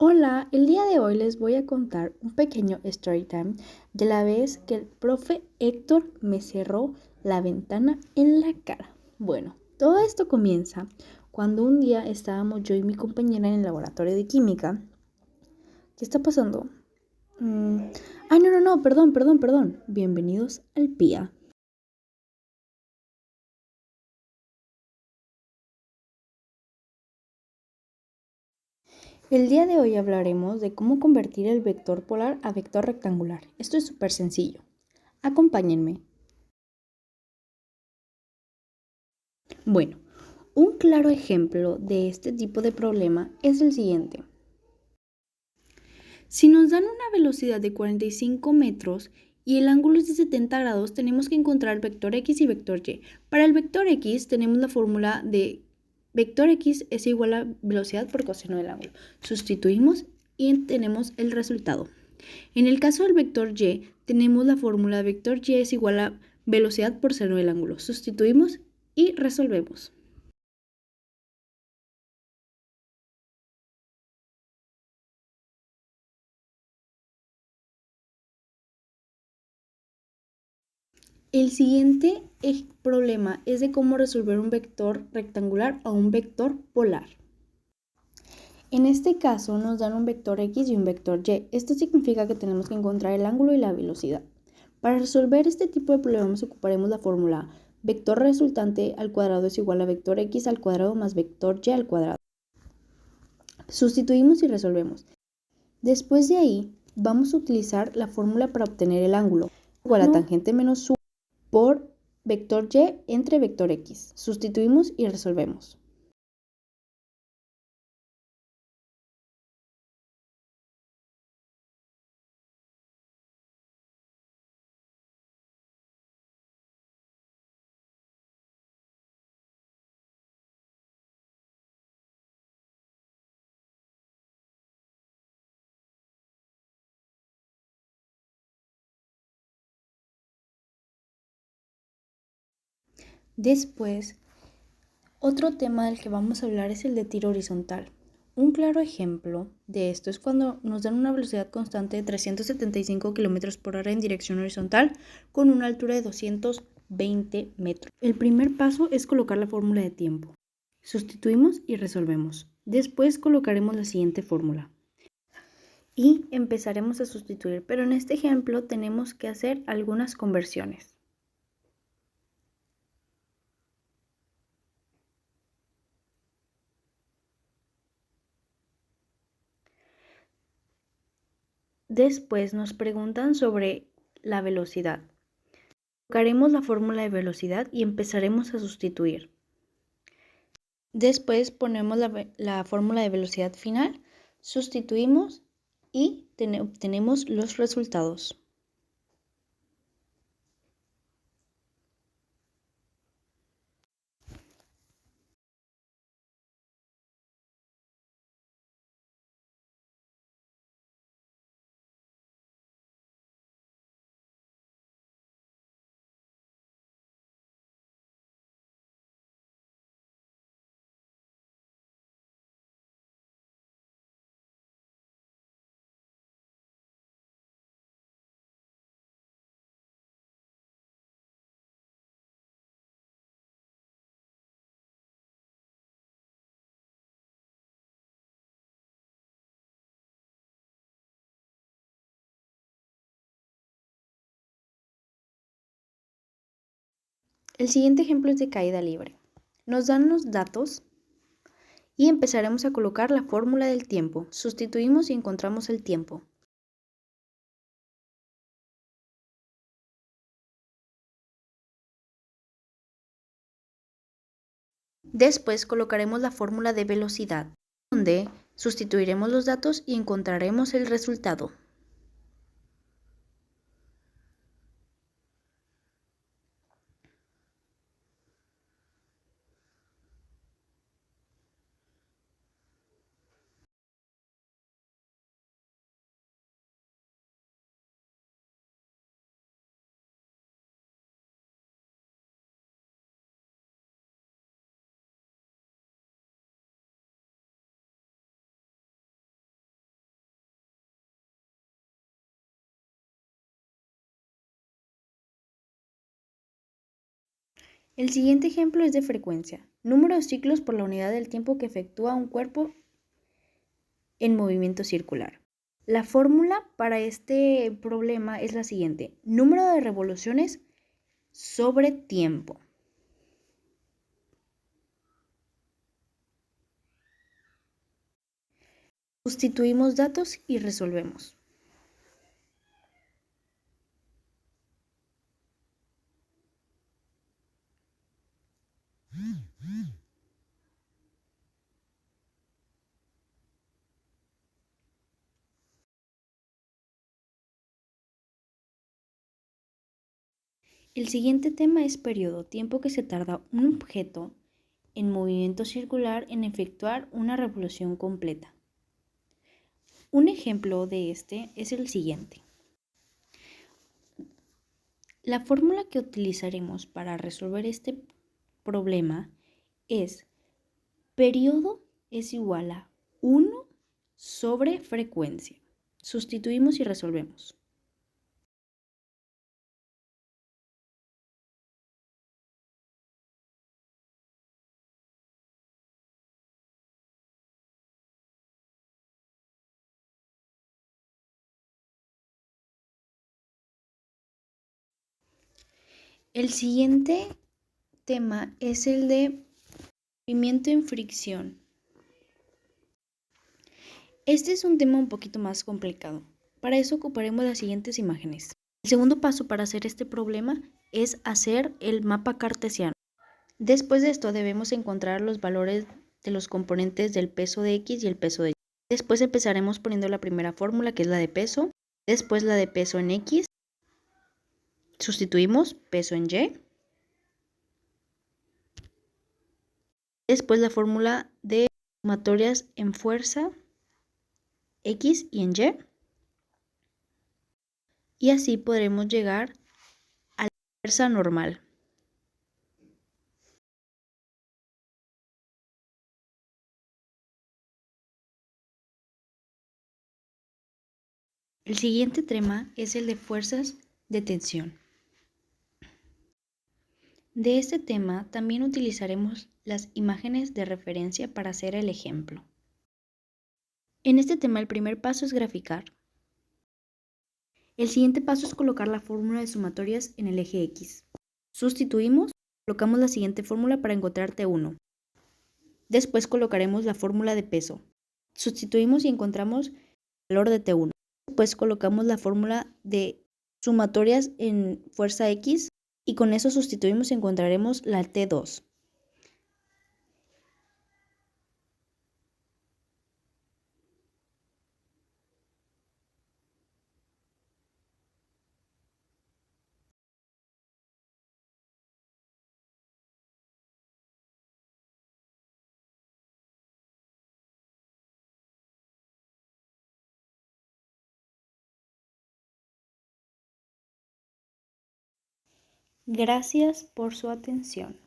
Hola, el día de hoy les voy a contar un pequeño story time de la vez que el profe Héctor me cerró la ventana en la cara. Bueno, todo esto comienza cuando un día estábamos yo y mi compañera en el laboratorio de química. ¿Qué está pasando? Ay, no, perdón. Bienvenidos al PIA. El día de hoy hablaremos de cómo convertir el vector polar a vector rectangular. Esto es súper sencillo. Acompáñenme. Bueno, un claro ejemplo de este tipo de problema es el siguiente. Si nos dan una velocidad de 45 metros y el ángulo es de 70 grados, tenemos que encontrar vector x y vector y. Para el vector x tenemos la fórmula de vector x es igual a velocidad por coseno del ángulo. Sustituimos y tenemos el resultado. En el caso del vector y, tenemos la fórmula de vector y es igual a velocidad por seno del ángulo. Sustituimos y resolvemos. El siguiente problema es de cómo resolver un vector rectangular o un vector polar. En este caso nos dan un vector x y un vector y. Esto significa que tenemos que encontrar el ángulo y la velocidad. Para resolver este tipo de problemas ocuparemos la fórmula vector resultante al cuadrado es igual a vector x al cuadrado más vector y al cuadrado. Sustituimos y resolvemos. Después de ahí vamos a utilizar la fórmula para obtener el ángulo igual a tangente menos 1 por vector y entre vector x. Sustituimos y resolvemos. Después, otro tema del que vamos a hablar es el de tiro horizontal. Un claro ejemplo de esto es cuando nos dan una velocidad constante de 375 km por hora en dirección horizontal con una altura de 220 metros. El primer paso es colocar la fórmula de tiempo. Sustituimos y resolvemos. Después colocaremos la siguiente fórmula y empezaremos a sustituir, pero en este ejemplo tenemos que hacer algunas conversiones. Después nos preguntan sobre la velocidad. Colocaremos la fórmula de velocidad y empezaremos a sustituir. Después ponemos la fórmula de velocidad final, sustituimos y obtenemos los resultados. El siguiente ejemplo es de caída libre. Nos dan los datos y empezaremos a colocar la fórmula del tiempo. Sustituimos y encontramos el tiempo. Después colocaremos la fórmula de velocidad, donde sustituiremos los datos y encontraremos el resultado. El siguiente ejemplo es de frecuencia. Número de ciclos por la unidad del tiempo que efectúa un cuerpo en movimiento circular. La fórmula para este problema es la siguiente: número de revoluciones sobre tiempo. Sustituimos datos y resolvemos. El siguiente tema es periodo, tiempo que se tarda un objeto en movimiento circular en efectuar una revolución completa. Un ejemplo de este es el siguiente. La fórmula que utilizaremos para resolver este problema es periodo es igual a 1 sobre frecuencia. Sustituimos y resolvemos. El siguiente tema es el de movimiento en fricción. Este es un tema un poquito más complicado. Para eso ocuparemos las siguientes imágenes. El segundo paso para hacer este problema es hacer el mapa cartesiano. Después de esto debemos encontrar los valores de los componentes del peso de X y el peso de Y. Después empezaremos poniendo la primera fórmula, que es la de peso, después la de peso en X, sustituimos peso en Y, después la fórmula de sumatorias en fuerza X y en y así podremos llegar a la fuerza normal. El siguiente tema es el de fuerzas de tensión. De este tema también utilizaremos las imágenes de referencia para hacer el ejemplo. En este tema el primer paso es graficar. El siguiente paso es colocar la fórmula de sumatorias en el eje X. Sustituimos, colocamos la siguiente fórmula para encontrar T1. Después colocaremos la fórmula de peso. Sustituimos y encontramos el valor de T1. Después colocamos la fórmula de sumatorias en fuerza X y con eso sustituimos y encontraremos la T2. Gracias por su atención.